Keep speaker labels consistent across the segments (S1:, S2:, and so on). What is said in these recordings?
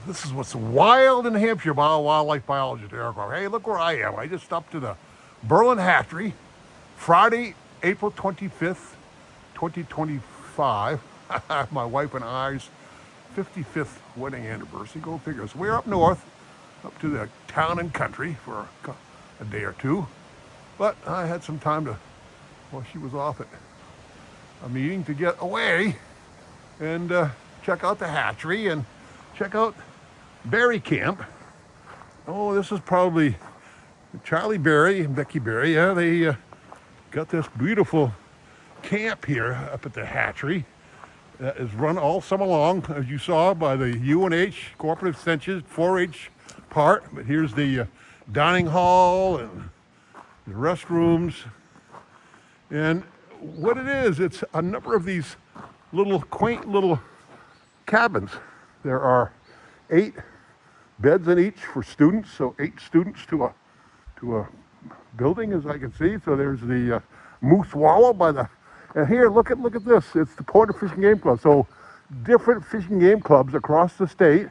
S1: This is what's wild in New Hampshire about wildlife biology. Hey, look where I am. I just stopped to the Berlin Hatchery, Friday, April 25th, 2025. My wife and I's 55th wedding anniversary. Go figure. So we're up north, up to the town and country for a day or two. But I had some time to, well, she was off at a meeting to get away and check out the hatchery and check out Berry Camp. Oh, this is probably Charlie Berry and Becky Berry. Yeah, they got this beautiful camp here up at the hatchery that is run all summer long, as you saw, by the UNH Cooperative Extension 4-H part. But here's the dining hall and the restrooms. And what it is, it's a number of these little quaint little cabins. There are 8 beds in each for students, so 8 students to a building, as I can see. So there's the Moose Wallow by the, and here look at this. It's the Pointer Fish and Game Club. So different fishing game clubs across the state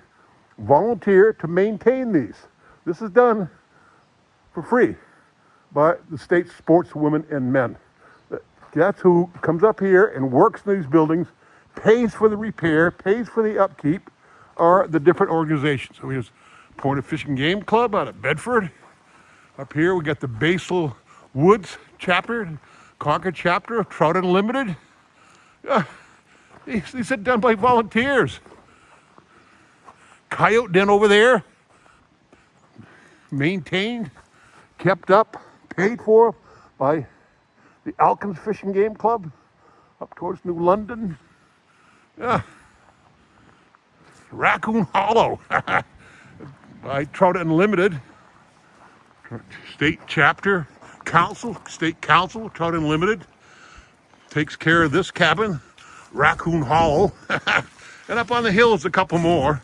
S1: volunteer to maintain these. This is done for free by the state's sportswomen and men. That's who comes up here and works in these buildings, pays for the repair, pays for the upkeep, are the different organizations. So here's Pointer Fish and Game Club out of Bedford. Up here we got the Basel Woods chapter, Concord chapter of Trout Unlimited. These are done by volunteers. Coyote Den over there, maintained, kept up, paid for by the Alkins Fish and Game Club up towards New London. Raccoon Hollow by Trout Unlimited. State chapter, council, state council, Trout Unlimited takes care of this cabin, Raccoon Hollow. And up on the hill is a couple more.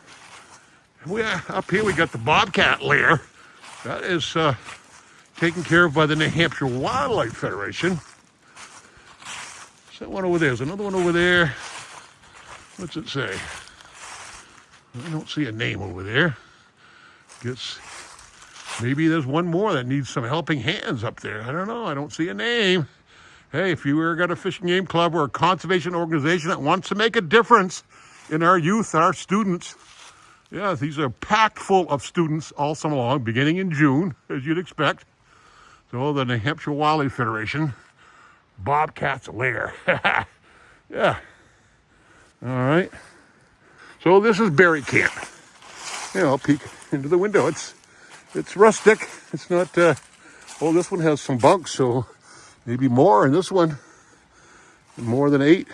S1: Up here we got the Bobcat Lair. That is taken care of by the New Hampshire Wildlife Federation. There's that one over there. There's another one over there. What's it say? I don't see a name over there. Guess maybe there's one more that needs some helping hands up there. I don't know. I don't see a name. Hey, if you ever got a fishing game club or a conservation organization that wants to make a difference in our youth, our students, yeah, these are packed full of students all summer long, beginning in June, as you'd expect. So the New Hampshire Wildlife Federation, Bobcat's Lair. Yeah. All right. So this is Berry Camp. Yeah, I'll peek into the window. It's rustic. It's not, oh, this one has some bunks, so maybe more. And this one, more than 8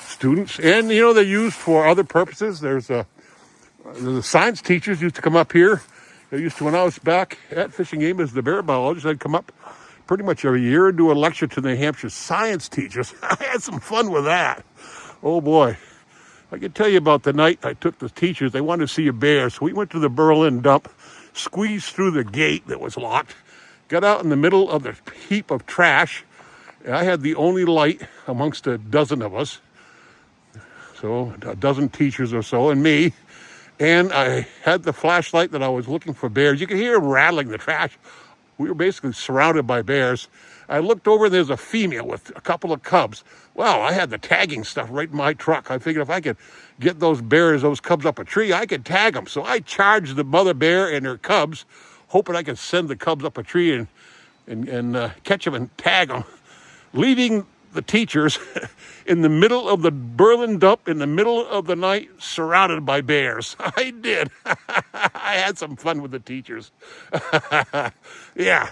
S1: students. And, you know, they're used for other purposes. There's the science teachers used to come up here. They used to, when I was back at Fishing Game as the bear biologist, I'd come up pretty much every year and do a lecture to the New Hampshire science teachers. I had some fun with that. Oh, boy. I can tell you about the night I took the teachers. They wanted to see a bear, so we went to the Berlin dump, squeezed through the gate that was locked, got out in the middle of the heap of trash. I had the only light amongst a dozen of us, so a dozen teachers or so, and me. And I had the flashlight that I was looking for bears. You could hear them rattling the trash. We were basically surrounded by bears. I looked over and there's a female with a couple of cubs. Well, I had the tagging stuff right in my truck. I figured if I could get those cubs up a tree, I could tag them. So I charged the mother bear and her cubs, hoping I could send the cubs up a tree and catch them and tag them, leaving the teachers in the middle of the Berlin dump in the middle of the night, surrounded by bears. I did. I had some fun with the teachers. Yeah,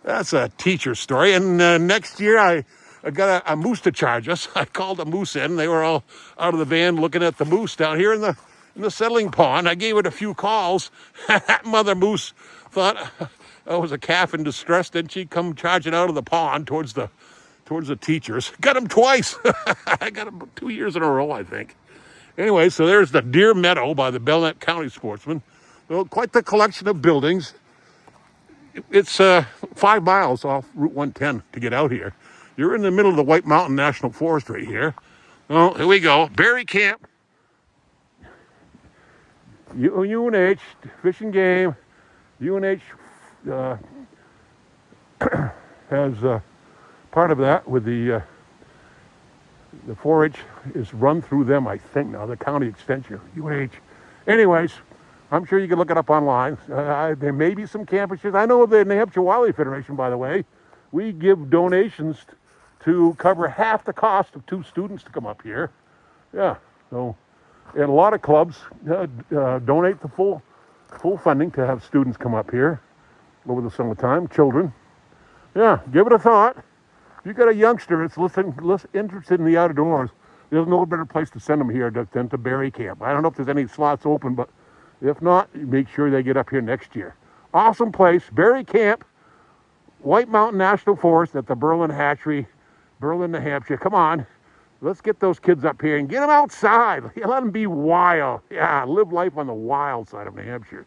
S1: that's a teacher story. And next year I got a moose to charge us. I called a moose in. They were all out of the van looking at the moose down here in the settling pond. I gave it a few calls. That mother moose thought I was a calf in distress. Then she'd come charging out of the pond towards the teachers. Got him twice. I got him 2 years in a row, I think. Anyway, so there's the Deer Meadow by the Belknap County Sportsman. Well, quite the collection of buildings. It's 5 miles off Route 110 to get out here. You're in the middle of the White Mountain National Forest right here. Oh, here we go. Berry Camp. UNH, Fish and Game, UNH uh, has part of that with the 4-H is run through them, I think now, the county extension, UNH. Anyways, I'm sure you can look it up online. There may be some campuses. I know the New Hampshire Wildlife Federation, by the way, we give donations to cover half the cost of 2 students to come up here. Yeah, so, and a lot of clubs donate the full funding to have students come up here over the summertime, children. Yeah, give it a thought. If you got a youngster that's interested in the outdoors, there's no better place to send them here than to Berry Camp. I don't know if there's any slots open, but if not, make sure they get up here next year. Awesome place, Berry Camp, White Mountain National Forest at the Berlin Hatchery, Berlin, New Hampshire. Come on, let's get those kids up here and get them outside. Let them be wild. Yeah, live life on the wild side of New Hampshire.